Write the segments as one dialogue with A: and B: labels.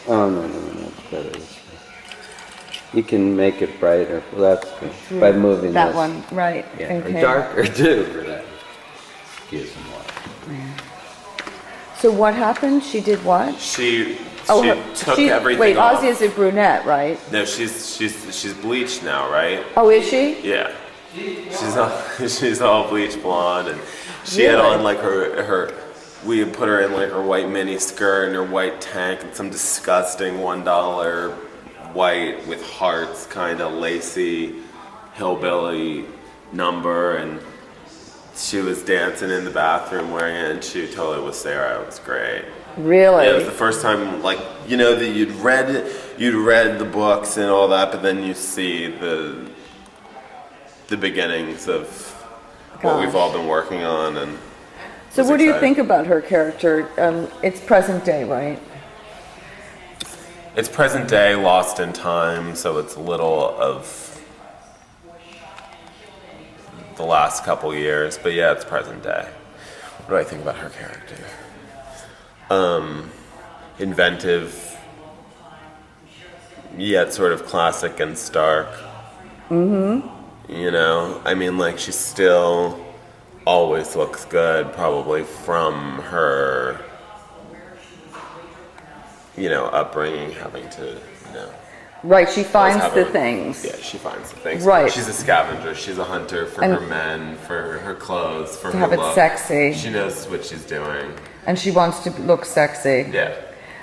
A: Oh, no, it's better. You can make it brighter. Well, that's good. By moving
B: that
A: this.
B: one, right?
A: Yeah,
B: Okay.
A: or darker too for that. Gives them light.
B: Yeah. So what happened? She did what?
C: She took
B: she,
C: everything
B: wait,
C: off.
B: Ozzy is a brunette, right?
C: No, she's bleached now, right?
B: Oh, is she?
C: Yeah. She's all bleach blonde, and she had on like her. We had put her in like her white mini skirt and her white tank and some disgusting $1 white with hearts, kind of lacy hillbilly number, and she was dancing in the bathroom wearing it, and she totally was Sarah. It was great.
B: Really?
C: Yeah, it was the first time, like, you know, that you'd read the books and all that, but then you see the beginnings of what we've all been working on. And
B: so what do you think about her character? It's present day, right?
C: It's present day, lost in time, so it's a little of the last couple years, but yeah, it's present day. What do I think about her character? Inventive, yet sort of classic and stark. You know, I mean, like, she still always looks good, probably from her, you know, upbringing, having to, you know.
B: Right, she finds the things.
C: Yeah, she finds the things.
B: Right.
C: She's a scavenger. She's a hunter for her men, for her clothes, for
B: to
C: her
B: have
C: look.
B: it sexy.
C: She knows what she's doing.
B: And she wants to look sexy.
C: Yeah.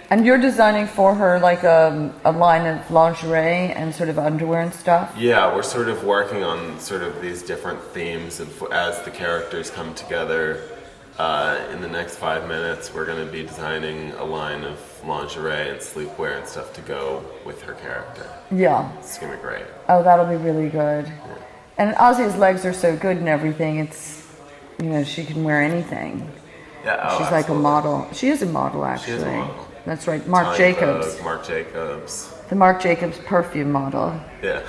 B: And you're designing for her like a line of lingerie and sort of underwear and stuff?
C: Yeah, we're sort of working on sort of these different themes as the characters come together. In the next 5 minutes, we're going to be designing a line of lingerie and sleepwear and stuff to go with her character.
B: Yeah.
C: It's going to be great.
B: Oh, that'll be really good.
C: Yeah.
B: And Ozzy's legs are so good and everything. It's, you know, she can wear anything.
C: Yeah,
B: She's like a model. She is a model, actually.
C: She is a model.
B: That's right. Marc Jacobs.
C: Marc Jacobs.
B: The Marc Jacobs perfume model.
C: Yeah.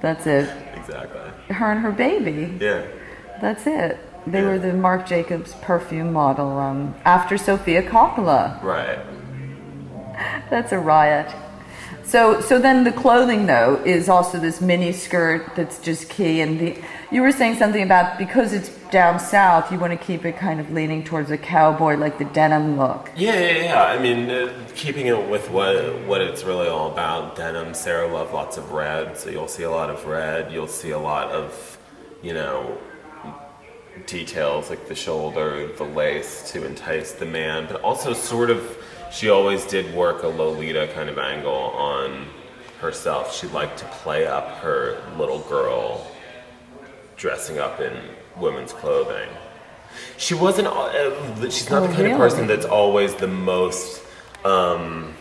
B: That's it.
C: Exactly.
B: Her and her baby.
C: Yeah.
B: That's it. They were the Marc Jacobs perfume model after Sofia Coppola.
C: Right.
B: That's a riot. So then the clothing, though, is also this mini skirt that's just key. And you were saying something about because it's down south, you want to keep it kind of leaning towards a cowboy, like the denim look.
C: Yeah. I mean, keeping it with what it's really all about. Denim. Sarah loved lots of red, so you'll see a lot of red. You'll see a lot of, you know, details like the shoulder, the lace to entice the man, but also sort of, she always did work a Lolita kind of angle on herself. She liked to play up her little girl dressing up in women's clothing. She wasn't, she's not the kind of person that's always the most, I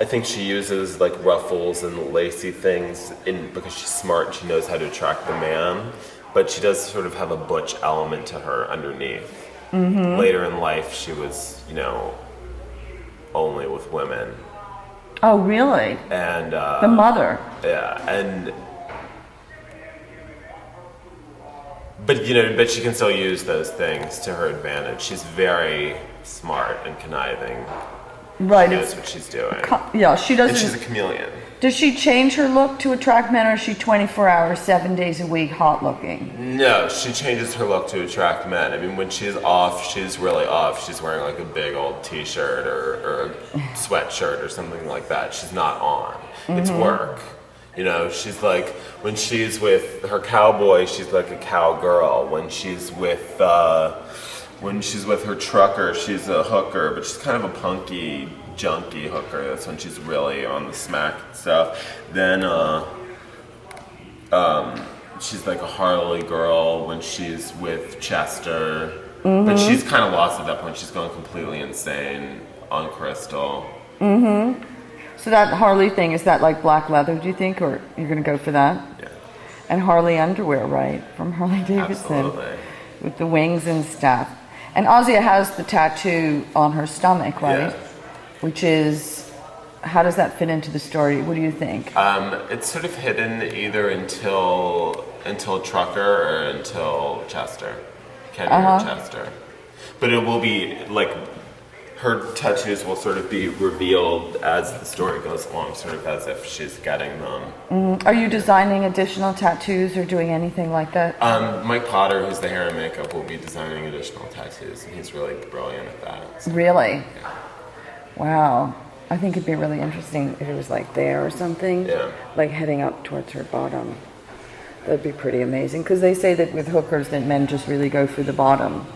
C: think she uses like ruffles and lacy things because she's smart and she knows how to attract the man. But she does sort of have a butch element to her underneath. Mm-hmm. Later in life, she was, you know, only with women.
B: Oh, really?
C: And
B: the mother.
C: Yeah, but she can still use those things to her advantage. She's very smart and conniving.
B: Right.
C: She knows what she's doing.
B: She doesn't.
C: And she's a chameleon.
B: Does she change her look to attract men, or is she 24 hours, 7 days a week, hot looking?
C: No, she changes her look to attract men. I mean, when she's off, she's really off. She's wearing like a big old t-shirt or a sweatshirt or something like that. She's not on. Mm-hmm. It's work. You know, she's like, when she's with her cowboy, she's like a cowgirl. When she's with her trucker, she's a hooker, but she's kind of a punky, junky hooker. That's when she's really on the smack stuff. Then she's like a Harley girl when she's with Chester. Mm-hmm. But she's kind of lost at that point. She's going completely insane on Crystal.
B: Mm-hmm. So that Harley thing, is that like black leather, do you think? Or you're going to go for that?
C: Yeah. And
B: Harley underwear, right? From Harley Davidson.
C: Absolutely.
B: With the wings and stuff. And Ozzy has the tattoo on her stomach, right?
C: Yeah.
B: Which is, how does that fit into the story? What do you think?
C: It's sort of hidden either until Trucker or until Chester. Kenny or Chester. But it will be like her tattoos will sort of be revealed as the story goes along, sort of as if she's getting them.
B: Are you designing additional tattoos or doing anything like that?
C: Mike Potter, who's the hair and makeup, will be designing additional tattoos, and he's really brilliant at that. So,
B: Really?
C: yeah.
B: Wow. I think it'd be really interesting if it was like there or something.
C: Yeah.
B: Like heading up towards her bottom. That'd be pretty amazing. Because they say that with hookers that men just really go for the bottom.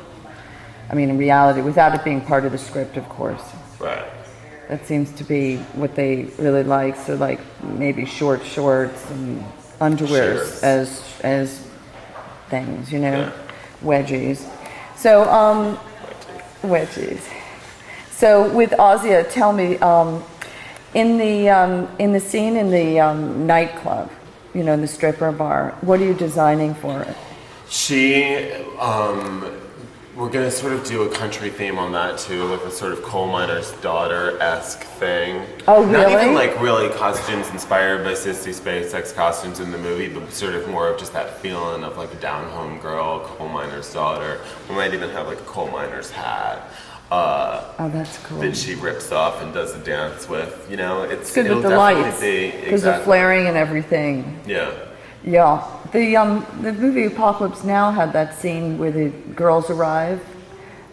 B: I mean, in reality, without it being part of the script, of course.
C: Right.
B: That seems to be what they really like. So like maybe short shorts and underwears as things, you know,
C: Yeah.
B: wedgies. So, wedgies. So with Ozia, tell me, in the scene in the nightclub, you know, in the stripper bar, what are you designing for it?
C: We're gonna sort of do a country theme on that too, like a sort of coal miner's daughter-esque thing.
B: Oh, really?
C: Not even like really costumes inspired by Sissy Spacek's costumes in the movie, but sort of more of just that feeling of like a down-home girl, coal miner's daughter. We might even have like a coal miner's hat.
B: Oh, that's cool.
C: That she rips off and does a dance with. You know, it's
B: good
C: it'll
B: with the
C: definitely
B: lights,
C: be
B: because the flaring and everything.
C: Yeah.
B: Yeah, the movie Apocalypse Now had that scene where the girls arrive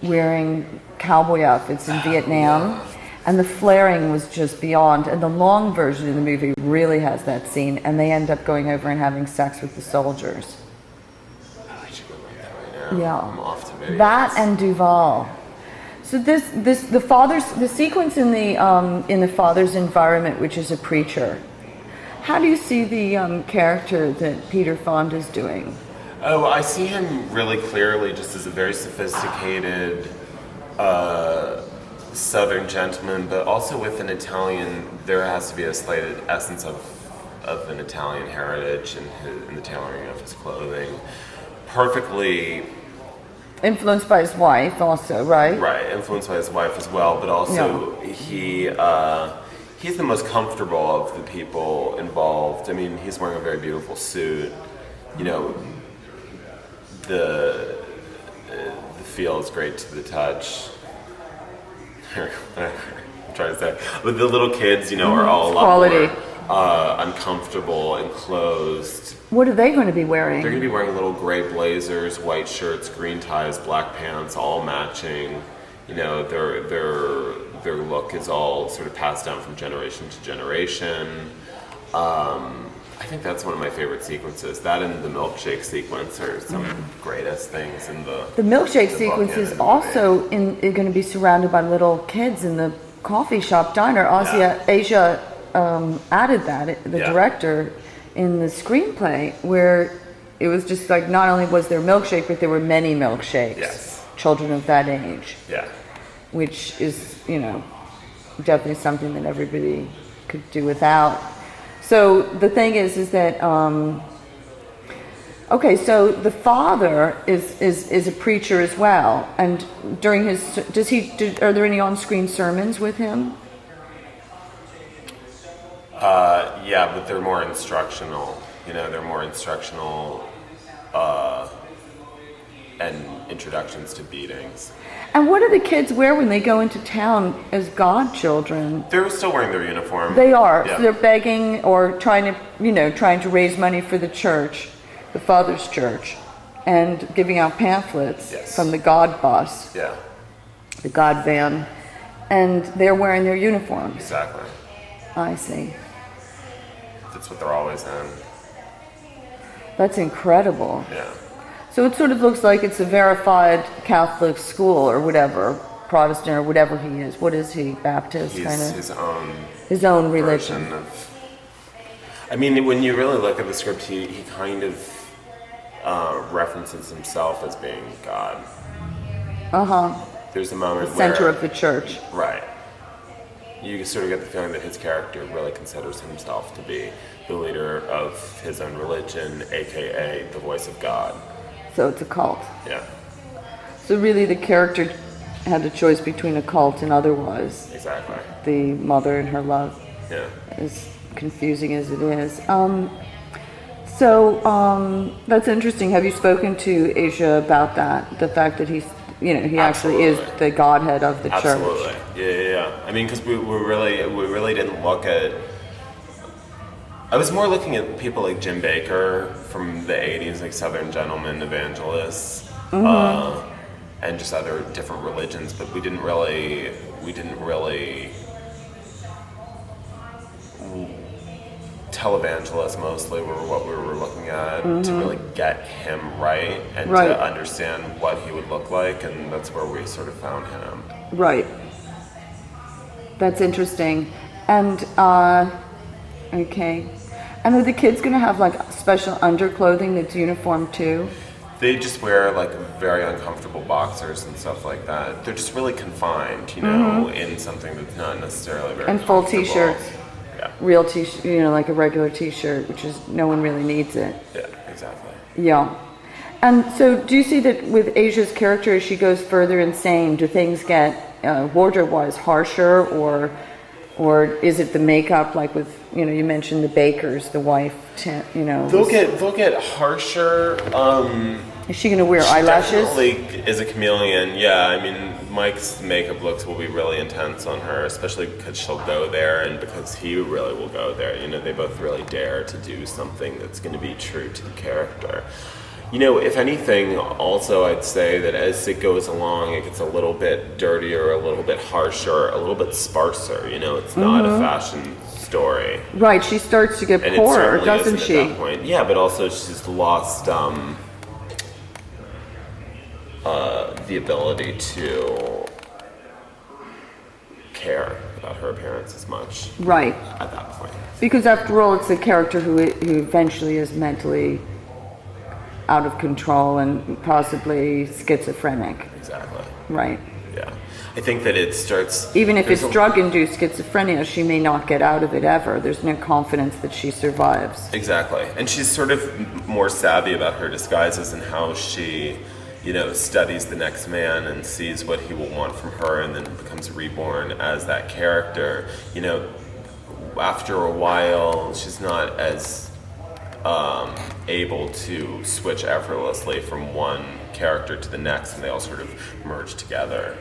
B: wearing cowboy outfits in Vietnam, and the flaring was just beyond. And the long version of the movie really has that scene, and they end up going over and having sex with the soldiers.
C: I should go like that right now.
B: Yeah,
C: I'm off to video.
B: that and Duval. So the sequence in the father's environment, which is a preacher. How do you see the character that Peter Fonda's doing?
C: Oh, I see him really clearly just as a very sophisticated Southern gentleman, but also with an Italian. There has to be a slight essence of an Italian heritage in the tailoring of his clothing. Perfectly
B: influenced by his wife, also, right?
C: Right, influenced by his wife as well, but also he's the most comfortable of the people involved. I mean, he's wearing a very beautiful suit. You know, the feel is great to the touch. I'm trying to say, but the little kids, you know, are all a lot more uncomfortable, enclosed.
B: What are they going to be wearing?
C: They're going to be wearing little gray blazers, white shirts, green ties, black pants, all matching. You know, their look is all sort of passed down from generation to generation. I think that's one of my favorite sequences. That and the milkshake sequence are some greatest things in the.
B: The milkshake sequence is also going to be surrounded by little kids in the coffee shop diner. Asia added that, the director, in the screenplay, where it was just like not only was there milkshake, but there were many milkshakes.
C: Yes.
B: Children of that age.
C: Yeah.
B: Which is, you know, definitely something that everybody could do without. So the thing is that okay, so the father is a preacher as well, and during his are there any on-screen sermons with him?
C: Yeah, but they're more instructional. You know, they're more instructional and introductions to beatings.
B: And what do the kids wear when they go into town as godchildren?
C: They're still wearing their uniform.
B: They are.
C: Yeah.
B: So they're begging or trying to raise money for the church, the Father's church, and giving out pamphlets from the God bus, the God van, and they're wearing their uniforms.
C: Exactly.
B: I see.
C: That's what they're always in.
B: That's incredible.
C: Yeah.
B: So it sort of looks like it's a verified Catholic school or whatever, Protestant or whatever he is. What is he? Baptist, kind of?
C: His
B: own religion.
C: I mean, when you really look at the script, he kind of references himself as being God. There's a moment
B: the center of the church.
C: Right. You sort of get the feeling that his character really considers himself to be the leader of his own religion, aka the voice of God.
B: So it's a cult.
C: Yeah.
B: So really the character had a choice between a cult and otherwise.
C: Exactly.
B: The mother and her love.
C: Yeah.
B: As confusing as it is. So that's interesting. Have you spoken to Asia about that? The fact that he actually is the godhead of the church.
C: Absolutely. Yeah. I mean, because we really didn't look at. I was more looking at people like Jim Bakker from the '80s, like Southern Gentleman Evangelists, and just other different religions. But we didn't really televangelists mostly were what we were looking at to really get him right and to understand what he would look like, and that's where we sort of found him.
B: Right. That's interesting. And okay. And are the kids going to have like special underclothing that's uniform too?
C: They just wear like very uncomfortable boxers and stuff like that. They're just really confined, in something that's not necessarily very
B: and full
C: comfortable.
B: t-shirts.
C: Yeah.
B: Real t-shirt, like a regular t-shirt, which is no one really needs it.
C: Yeah, exactly.
B: Yeah. And so do you see that with Asia's character, as she goes further insane, do things get wardrobe-wise harsher, or is it the makeup, like with, you mentioned the Bakers, the wife,
C: They'll get harsher.
B: Is she going to wear
C: She
B: eyelashes?
C: definitely is a chameleon. Yeah, I mean, Mike's makeup looks will be really intense on her, especially because she'll go there and because he really will go there. They both really dare to do something that's going to be true to the character. If anything, also I'd say that as it goes along, it gets a little bit dirtier, a little bit harsher, a little bit sparser. It's not a fashion story.
B: Right, she starts to get
C: And
B: poorer,
C: it certainly
B: doesn't
C: isn't
B: she?
C: at that point. Yeah, but also she's lost the ability to care about her appearance as much.
B: Right.
C: At that point.
B: Because after all, it's the character who eventually is mentally out of control and possibly schizophrenic.
C: Exactly.
B: Right.
C: Yeah. I think that it starts...
B: Even if it's drug-induced schizophrenia, she may not get out of it ever. There's no confidence that she survives.
C: Exactly. And she's sort of more savvy about her disguises and how she, studies the next man and sees what he will want from her and then becomes reborn as that character. After a while, she's not as able to switch effortlessly from one character to the next, and they all sort of merge together.